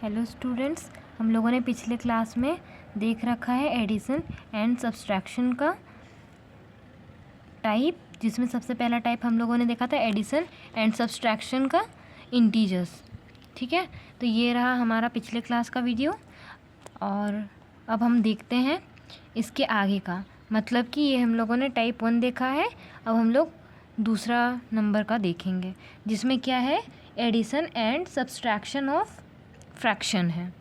Hello students, हम लोगों ने पिछले क्लास में देख रखा है एडिशन एंड सब्सट्रैक्शन का टाइप, जिसमें सबसे पहला टाइप हम लोगों ने देखा था एडिशन एंड सब्सट्रैक्शन का इंटीजर्स। ठीक है, तो ये रहा हमारा पिछले क्लास का वीडियो। और अब हम देखते हैं इसके आगे का, मतलब कि ये हम लोगों ने टाइप 1 देखा है, अब हम लोग दूसरा नंबर का देखेंगे जिसमें क्या है, addition and subtraction of fraction है।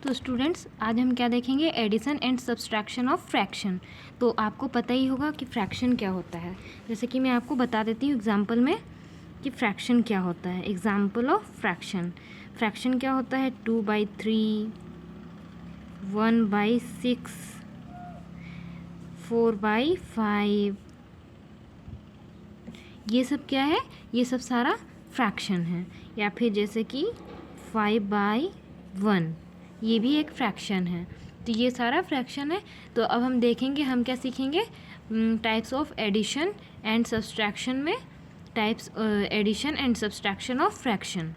तो स्टूडेंट्स, आज हम क्या देखेंगे, addition and subtraction of fraction. तो आपको पता ही होगा कि फ्रैक्शन क्या होता है। जैसे कि मैं आपको बता देती हूँ एग्जांपल में कि फ्रैक्शन क्या होता है। एग्जांपल ऑफ फ्रैक्शन, फ्रैक्शन क्या होता है, 2/3, 1/6, 4/5, ये सब क्या है, ये सब सारा फ्रैक्शन है। या फिर जैसे कि 5/1, ये भी एक फ्रैक्शन है। तो ये सारा फ्रैक्शन है। तो अब हम देखेंगे, हम क्या सीखेंगे, types of addition and subtraction में, types addition and subtraction of fraction.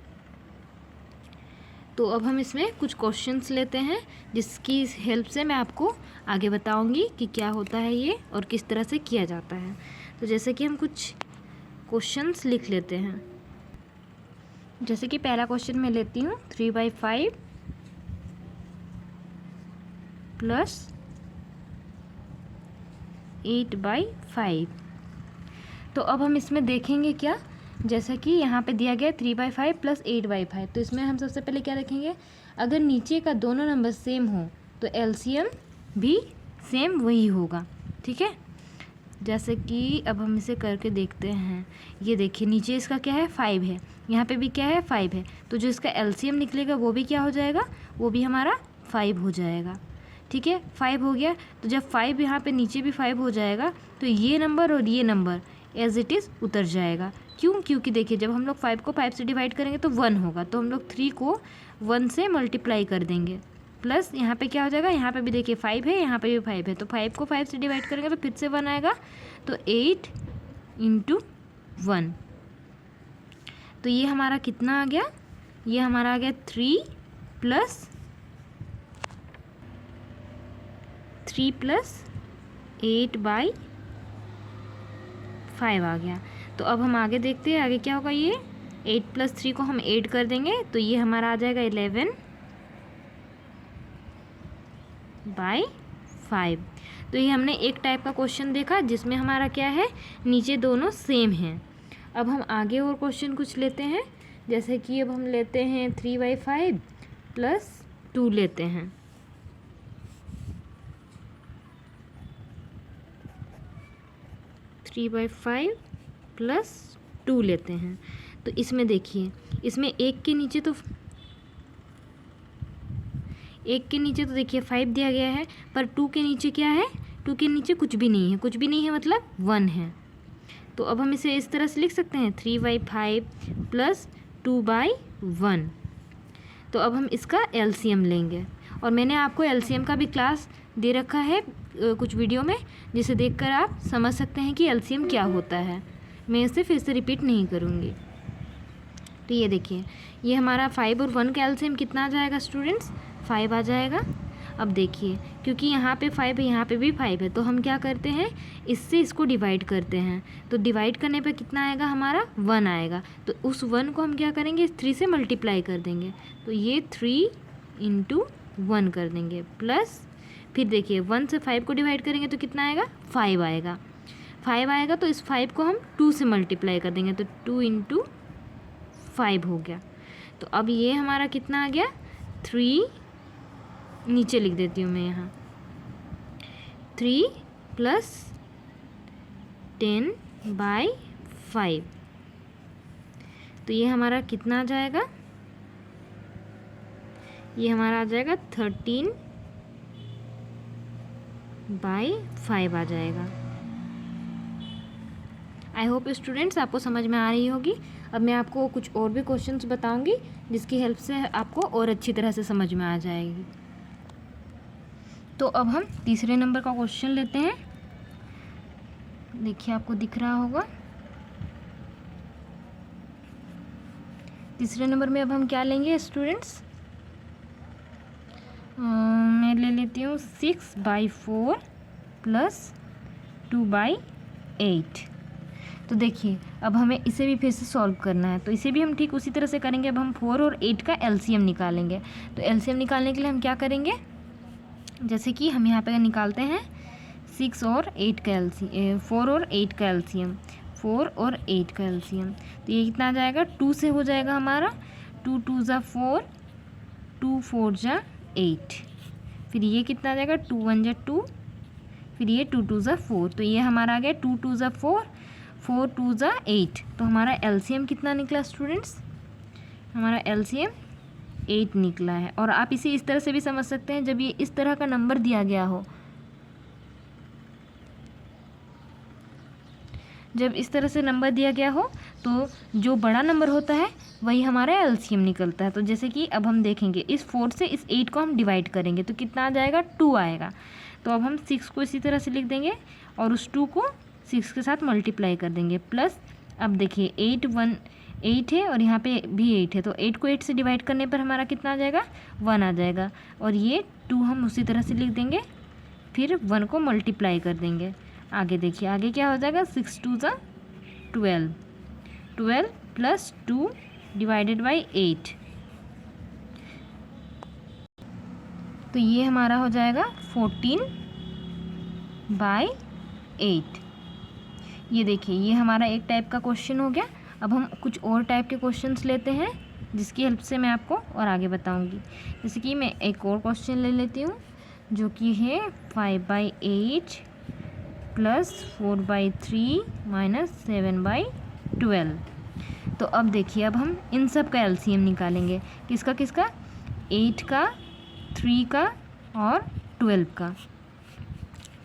तो अब हम इसमें कुछ क्वेश्चंस लेते हैं जिसकी हेल्प से मैं आपको आगे बताऊंगी कि क्या होता है ये और किस तरह से किया जाता है। तो जैसे कि हम कुछ क्वेश्चंस लिख लेते हैं। जैसे कि पहला क्वेश्चन मैं लेती हूँ, 3/5 प्लस 8/5। तो अब हम इसमें देखेंगे क्या, जैसा कि यहाँ पे दिया गया 3/5 प्लस 8/5। तो इसमें हम सबसे पहले क्या देखेंगे, अगर नीचे का दोनों नंबर सेम हो तो एलसीएम भी सेम वही होगा। ठीक है, जैसे कि अब हम इसे करके देखते हैं। ये देखिए, नीचे इसका क्या है, 5 है, यहाँ पे भी क्या है, 5 है। तो जो इसका एलसीएम निकलेगा वो भी क्या हो जाएगा, वो भी हमारा 5 हो जाएगा। ठीक है, 5 हो गया। तो जब 5 यहाँ पे नीचे भी 5 हो जाएगा तो ये नंबर और ये नंबर एज इट इज़ उतर जाएगा। क्यों, क्योंकि देखिए जब हम लोग 5 को 5 से डिवाइड करेंगे तो 1 होगा, तो हम लोग 3 को 1 से मल्टीप्लाई कर देंगे। प्लस यहाँ पे क्या हो जाएगा, यहाँ पे भी देखिए 5 है, यहाँ पे भी 5 है, तो 5 को 5 से डिवाइड करेंगे तो फिर से 1 आएगा, तो 8 × 1। तो ये हमारा कितना आ गया, ये हमारा आ गया 3 + 8/5 आ गया। तो अब हम आगे देखते हैं, आगे क्या होगा, ये 8 + 3 को हम 8 कर देंगे तो ये हमारा आ जाएगा 11/5। तो ये हमने एक टाइप का क्वेश्चन देखा जिसमें हमारा क्या है, नीचे दोनों सेम हैं। अब हम आगे और क्वेश्चन कुछ लेते हैं। जैसे कि अब हम लेते हैं 3/5 + 2 लेते हैं। +3/5 + 2 लेते हैं। तो इसमें देखिए, इसमें एक के नीचे तो देखिए 5 दिया गया है, पर 2 के नीचे क्या है, 2 के नीचे कुछ भी नहीं है, कुछ भी नहीं है मतलब 1 है। तो अब हम इसे इस तरह से लिख सकते हैं, 3/5 + 2/1। तो अब हम इसका एलसीएम लेंगे, और मैंने आपको एलसीएम का भी क्लास दे रखा है कुछ वीडियो में, जिसे देखकर आप समझ सकते हैं कि एलसीएम क्या होता है। मैं इसे फिर से रिपीट नहीं करूँगी। तो ये देखिए, ये हमारा 5 और 1 का एलसीएम कितना आ जाएगा स्टूडेंट्स, 5 आ जाएगा। अब देखिए, क्योंकि यहाँ पे 5 है, यहाँ पे भी 5 है, तो हम क्या करते हैं, इससे इसको डिवाइड करते हैं। तो डिवाइड करने पे कितना आएगा, हमारा 1 आएगा। तो उस 1 को हम क्या करेंगे, 3 से मल्टीप्लाई कर देंगे। तो ये 3 × 1 कर देंगे, प्लस फिर देखिए 1 से 5 को डिवाइड करेंगे तो कितना आएगा, 5 आएगा। 5 आएगा तो इस 5 को हम 2 से मल्टीप्लाई कर देंगे, तो 2 × 5 हो गया। तो अब ये हमारा कितना आ गया, 3, नीचे लिख देती हूँ मैं यहाँ, 3 + 10/5। तो ये हमारा कितना आ जाएगा, ये हमारा आ जाएगा 13/5 आ जाएगा। आई होप स्टूडेंट्स आपको समझ में आ रही होगी। अब मैं आपको कुछ और भी क्वेश्चंस बताऊंगी जिसकी हेल्प से आपको और अच्छी तरह से समझ में आ जाएगी। तो अब हम तीसरे नंबर का क्वेश्चन लेते हैं। देखिए, आपको दिख रहा होगा। तीसरे नंबर में अब हम क्या लेंगे स्टूडेंट्स, मैं ले लेती हूँ 6/4 + 2/8। तो देखिए अब हमें इसे भी फिर से सॉल्व करना है, तो इसे भी हम ठीक उसी तरह से करेंगे। अब हम 4 और 8 का एलसीएम निकालेंगे। तो एलसीएम निकालने के लिए हम क्या करेंगे, जैसे कि हम यहाँ पे निकालते हैं 6 और 8 का एलसीएम, 4 और 8 का एलसीएम, 4 और 8 का एलसीएम। तो ये कितना आ जाएगा, 2 से हो जाएगा हमारा, 2 2 ज़ा 4, 2 4 ज़ा 8। फिर ये कितना आ जाएगा, 2 1 ज़ा 2, फिर ये 2 2 ज़ा 4। तो ये हमारा आ गया 2 2 ज़ा 4, 4 2 ज़ा 8। तो हमारा एलसीएम कितना निकला स्टूडेंट्स, हमारा एलसीएम 8 निकला है। और आप इसे इस तरह से भी समझ सकते हैं, जब ये इस तरह का नंबर दिया गया हो, जब इस तरह से नंबर दिया गया हो तो जो बड़ा नंबर होता है वही हमारा एलसीएम निकलता है। तो जैसे कि अब हम देखेंगे, इस 4 से इस 8 को हम डिवाइड करेंगे तो कितना आ जाएगा, 2 आएगा। तो अब हम 6 को इसी तरह से लिख देंगे और उस 2 को 6 के साथ मल्टीप्लाई कर देंगे, प्लस अब देखिए 8 है और यहाँ पे भी 8 है, तो 8 को 8 से डिवाइड करने पर हमारा कितना आ जाएगा, 1 आ जाएगा। और ये 2 हम उसी तरह से लिख देंगे, फिर 1 को मल्टीप्लाई कर देंगे। आगे देखिए आगे क्या हो जाएगा, 6 2 ज़ा 12, 12 + 2 डिवाइडेड बाई 8। तो ये हमारा हो जाएगा 14/8। ये देखिए ये हमारा एक टाइप का क्वेश्चन हो गया। अब हम कुछ और टाइप के क्वेश्चंस लेते हैं जिसकी हेल्प से मैं आपको और आगे बताऊंगी। जैसे कि मैं एक और क्वेश्चन ले लेती हूँ जो कि है 5/8 + 4/3 - 7/12। तो अब देखिए अब हम इन सब का एलसीएम निकालेंगे, किसका किसका, 8 का, 3 का और 12 का।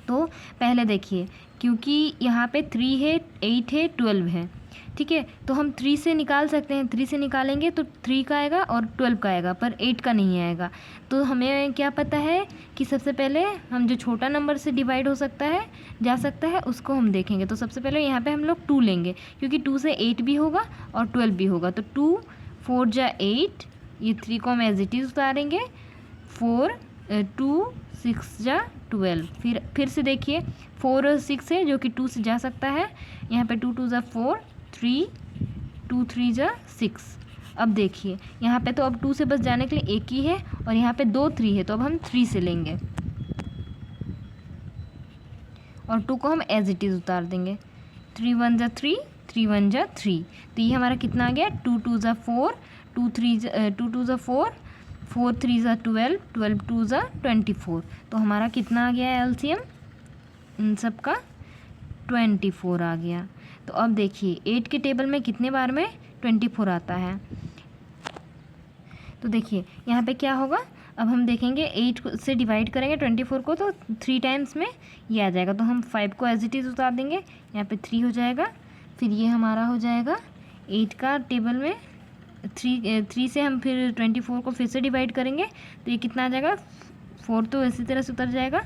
तो पहले देखिए, क्योंकि यहाँ पे 3 है, 8 है, 12 है, ठीक है, तो हम 3 से निकाल सकते हैं। 3 से निकालेंगे तो 3 का आएगा और 12 का आएगा, पर 8 का नहीं आएगा। तो हमें क्या पता है कि सबसे पहले हम जो छोटा नंबर से डिवाइड हो सकता है, जा सकता है, उसको हम देखेंगे। तो सबसे पहले यहाँ पे हम लोग 2 लेंगे, क्योंकि 2 से 8 भी होगा और 12 भी होगा। तो 2 4 ज़ा 8, ये 3 को हम एज इट इज़ उतारेंगे, 2 6 ज़ा 12। फिर से देखिए 4 और 6 है जो कि 2 से जा सकता है, यहाँ पे 2 2 ज़ा 4, 3 2 3 ज़ा 6। अब देखिए यहाँ पे तो अब 2 से बस जाने के लिए एक ही है और यहाँ पे 2 3 है, तो अब हम 3 से लेंगे और 2 को हम एज इट इज़ उतार देंगे। 3 1 ज़ा 3, 3 1 ज़ा 3। तो ये हमारा कितना आ गया, 2 2 ज़ा 4, 2 2 ज़ा 4, 4 3 ज़ा 12, 12 2 ज़ा 24। तो हमारा कितना आ गया एलसीएम इन सब का, 24 आ गया। तो अब देखिए 8 के टेबल में कितने बार में 24 आता है। तो देखिए यहाँ पे क्या होगा, अब हम देखेंगे 8 से डिवाइड करेंगे 24 को तो 3 टाइम्स में ये आ जाएगा। तो हम 5 को एज इट इज़ उतार देंगे, यहाँ पे 3 हो जाएगा। फिर ये हमारा हो जाएगा 8 का टेबल में 3 से हम फिर 24 को फिर से डिवाइड करेंगे तो ये कितना आ जाएगा, 4 तो इसी तरह से उतर जाएगा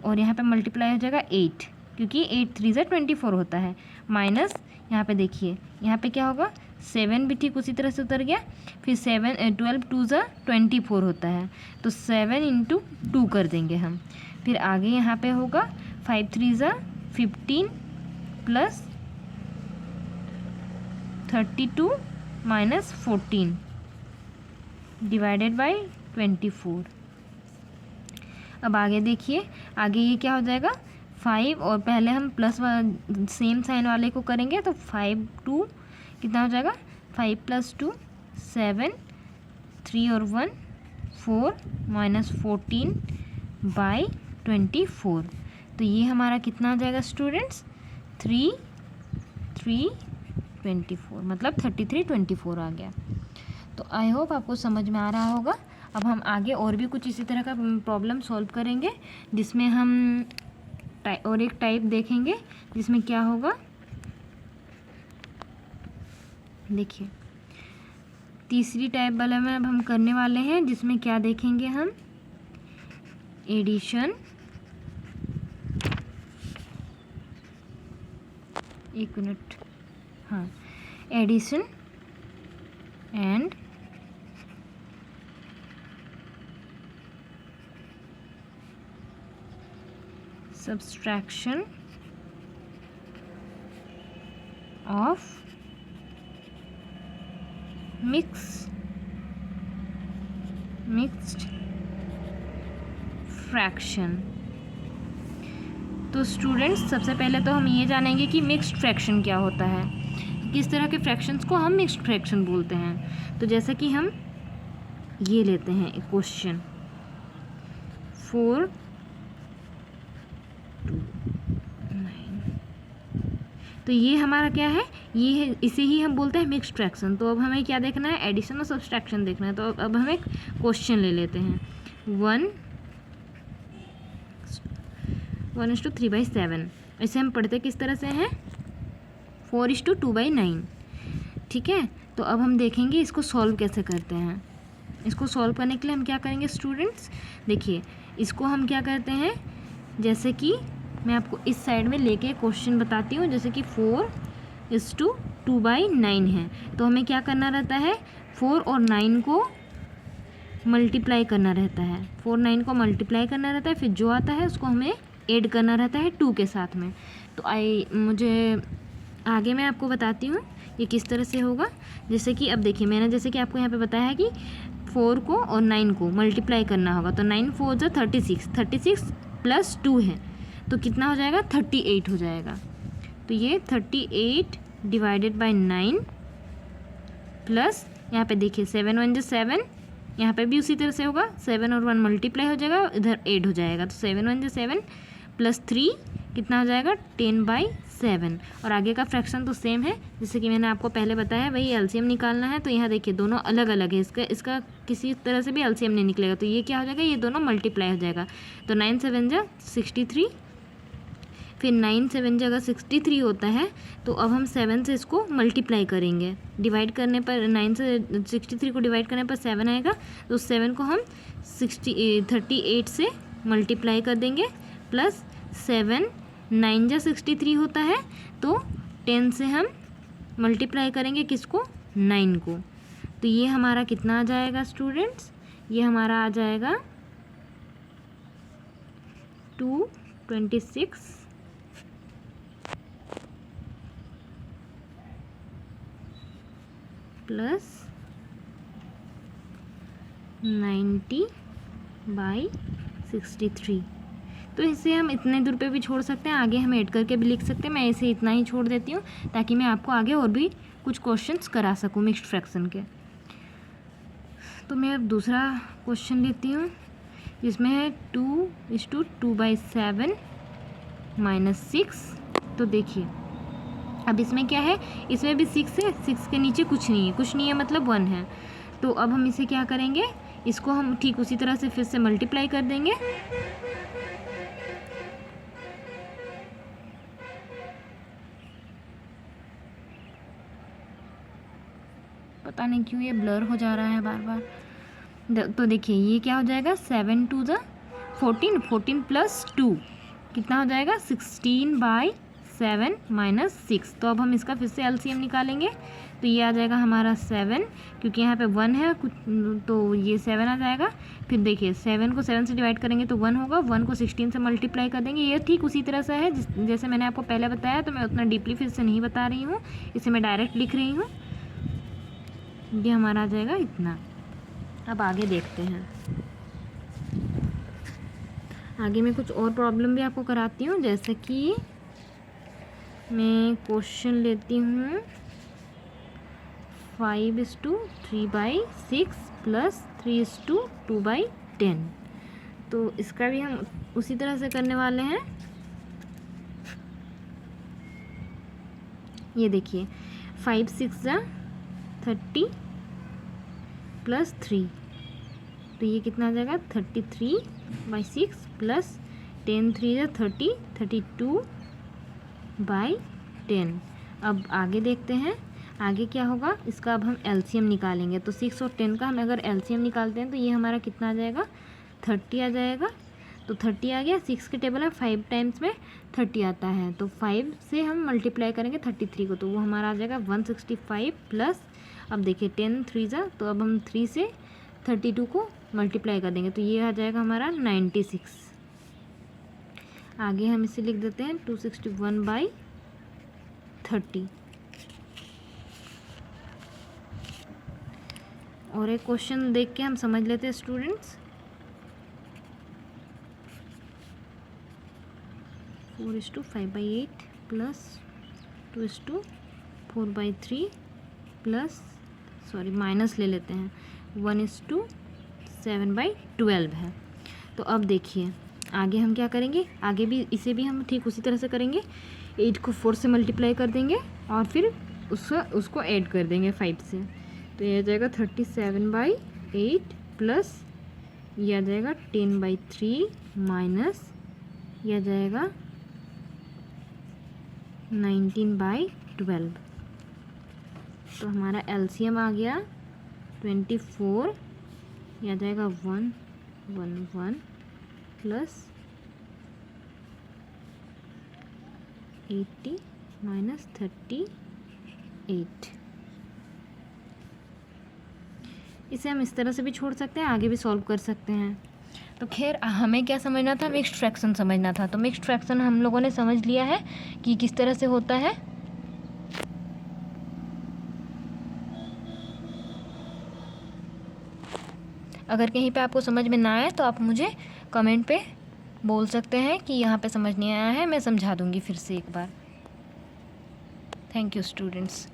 और यहाँ पे मल्टीप्लाई हो जाएगा 8, क्योंकि 8 3 ज़ा 24 होता है, माइनस यहाँ पे देखिए यहाँ पे क्या होगा, 7 भी ठीक उसी तरह से उतर गया। फिर 12 2 ज़ा 24 होता है, तो 7 × 2 कर देंगे हम। फिर आगे यहाँ पे होगा 5 3 ज़ा 15 + 32 - 14 डिवाइडेड बाई 24। अब आगे देखिए आगे ये क्या हो जाएगा, 5 और पहले हम प्लस सेम साइन वाले को करेंगे तो 5 2 कितना हो जाएगा, 5 + 2 7, 3 और 1 4 - 14/24। तो ये हमारा कितना आ जाएगा स्टूडेंट्स, 3 3 24, मतलब 33 24 आ गया। तो आई होप आपको समझ में आ रहा होगा। अब हम आगे और भी कुछ इसी तरह का प्रॉब्लम सॉल्व करेंगे जिसमें हम और एक टाइप देखेंगे जिसमें क्या होगा, देखिए तीसरी टाइप वाला में अब हम करने वाले हैं जिसमें क्या देखेंगे हम, एडिशन, एक मिनट, हाँ, addition and subtraction of mixed fraction. तो स्टूडेंट्स सबसे पहले तो हम ये जानेंगे कि मिक्स्ड फ्रैक्शन क्या होता है, किस तरह के फ्रैक्शंस को हम मिक्स्ड फ्रैक्शन बोलते हैं। तो जैसे कि हम ये लेते हैं एक क्वेश्चन 4 2 9, तो ये हमारा क्या है, ये है, इसे ही हम बोलते हैं मिक्स्ड फ्रैक्शन। तो अब हमें क्या देखना है, एडिशन और सब्सट्रैक्शन देखना है। तो अब हम एक क्वेश्चन ले लेते हैं 1:3/7। इसे हम पढ़ते किस तरह से हैं, 4:2/9। ठीक है, तो अब हम देखेंगे इसको सॉल्व कैसे करते हैं। इसको सॉल्व करने के लिए हम क्या करेंगे स्टूडेंट्स, देखिए इसको हम क्या करते हैं, जैसे कि मैं आपको इस साइड में लेके क्वेश्चन बताती हूँ। जैसे कि 4:2/9 है, तो हमें क्या करना रहता है, 4 और 9 को मल्टीप्लाई करना रहता है। 4 9 को मल्टीप्लाई करना रहता है, फिर जो आता है उसको हमें ऐड करना रहता है 2 के साथ में। तो मुझे आगे मैं आपको बताती हूँ ये किस तरह से होगा। जैसे कि अब देखिए मैंने जैसे कि आपको यहाँ पे बताया है कि 4 को और 9 को मल्टीप्लाई करना होगा। तो 9 4 जो 36, 36 प्लस 2 है तो कितना हो जाएगा, 38 हो जाएगा। तो ये 38 डिवाइडेड बाई 9 प्लस यहाँ पे देखिए 7 1 जो 7, यहाँ पे भी उसी तरह से होगा, 7 और 1 मल्टीप्लाई हो जाएगा, इधर 8 हो जाएगा। तो 7 1 जो 7 प्लस 3 कितना हो जाएगा, 10/7। और आगे का फ्रैक्शन तो सेम है, जैसे कि मैंने आपको पहले बताया वही एलसीएम निकालना है। तो यहाँ देखिए दोनों अलग अलग है, इसका किसी तरह से भी एलसीएम नहीं निकलेगा। तो ये क्या हो जाएगा, ये दोनों मल्टीप्लाई हो जाएगा। तो 9 7 जा 63, फिर 9 7 जगह 63 होता है। तो अब हम 7 से इसको मल्टीप्लाई करेंगे, डिवाइड करने पर 9 से 63 को डिवाइड करने पर 7 आएगा। तो 7 को हम 38 से मल्टीप्लाई कर देंगे, प्लस 7 9 जा 63 होता है। तो 10 से हम मल्टीप्लाई करेंगे किसको, 9 को। तो ये हमारा कितना आ जाएगा स्टूडेंट्स, ये हमारा आ जाएगा 226 प्लस 90/63। तो इसे हम इतने दूर पे भी छोड़ सकते हैं, आगे हम ऐड करके भी लिख सकते हैं। मैं इसे इतना ही छोड़ देती हूँ ताकि मैं आपको आगे और भी कुछ क्वेश्चंस करा सकूँ मिक्स्ड फ्रैक्शन के। तो मैं अब दूसरा क्वेश्चन लेती हूँ, जिसमें है 2:2/7 - 6। तो देखिए अब इसमें क्या है, इसमें भी 6 है, 6 के नीचे कुछ नहीं है, कुछ नहीं है मतलब 1 है। तो अब हम इसे क्या करेंगे, इसको हम ठीक उसी तरह से फिर से मल्टीप्लाई कर देंगे। पता नहीं क्यों ये ब्लर हो जा रहा है बार बार। तो देखिए ये क्या हो जाएगा, 7 2 जा 14, 14 प्लस 2 कितना हो जाएगा, 16/7 - 6। तो अब हम इसका फिर से एलसीएम निकालेंगे। तो ये आ जाएगा हमारा 7, क्योंकि यहाँ पे 1 है कुछ, तो ये 7 आ जाएगा। फिर देखिए 7 को 7 से डिवाइड करेंगे तो 1 होगा, 1 को 16 से मल्टीप्लाई कर देंगे। ये ठीक उसी तरह से है जैसे मैंने आपको पहले बताया। तो मैं उतना डीपली फिर से नहीं बता रही हूँ, इसे मैं डायरेक्ट लिख रही हूँ। ये हमारा आ जाएगा इतना। अब आगे देखते हैं, आगे मैं कुछ और प्रॉब्लम भी आपको कराती हूँ। जैसे कि मैं क्वेश्चन लेती हूँ 5:3/6 प्लस 3:2/10। तो इसका भी हम उसी तरह से करने वाले हैं। ये देखिए 5 6 जा 30 प्लस 3, तो ये कितना आ जाएगा, 33/6 प्लस 10 3 जा 30, 32/10। अब आगे देखते हैं आगे क्या होगा। इसका अब हम एलसीएम निकालेंगे। तो 6 और 10 का हम अगर एलसीएम निकालते हैं तो ये हमारा कितना आ जाएगा, 30 आ जाएगा। तो 30 आ गया, 6 के टेबल है 5 टाइम्स में 30 आता है। तो 5 से हम मल्टीप्लाई करेंगे 33 को, तो वो हमारा आ जाएगा 165 प्लस, अब देखिए 10 3 जा, तो अब हम 3 से 32 को मल्टीप्लाई कर देंगे तो ये आ जाएगा हमारा 96। आगे हम इसे लिख देते हैं 261/30। और एक क्वेश्चन देख के हम समझ लेते हैं स्टूडेंट्स। 4:5/8 प्लस 2:4/3 प्लस माइनस ले लेते हैं 1:7/12 है। तो अब देखिए आगे हम क्या करेंगे, आगे भी इसे भी हम ठीक उसी तरह से करेंगे। 8 को 4 से मल्टीप्लाई कर देंगे और फिर उसको ऐड कर देंगे 5 से। तो यह आ जाएगा 37/8 प्लस यह आ जाएगा 10/3 माइनस यह आ जाएगा 19/12। तो हमारा एलसीएम आ गया 24, यह आ जाएगा 111 प्लस 80 माइनस 38। इसे हम इस तरह से भी छोड़ सकते हैं, आगे भी सॉल्व कर सकते हैं। तो खैर हमें क्या समझना था, मिक्स्ड फ्रैक्शन समझना था। तो मिक्स्ड फ्रैक्शन हम लोगों ने समझ लिया है कि किस तरह से होता है। अगर कहीं पे आपको समझ में ना आए तो आप मुझे कमेंट पे बोल सकते हैं कि यहाँ पे समझ नहीं आया है, मैं समझा दूँगी फिर से एक बार। Thank you students.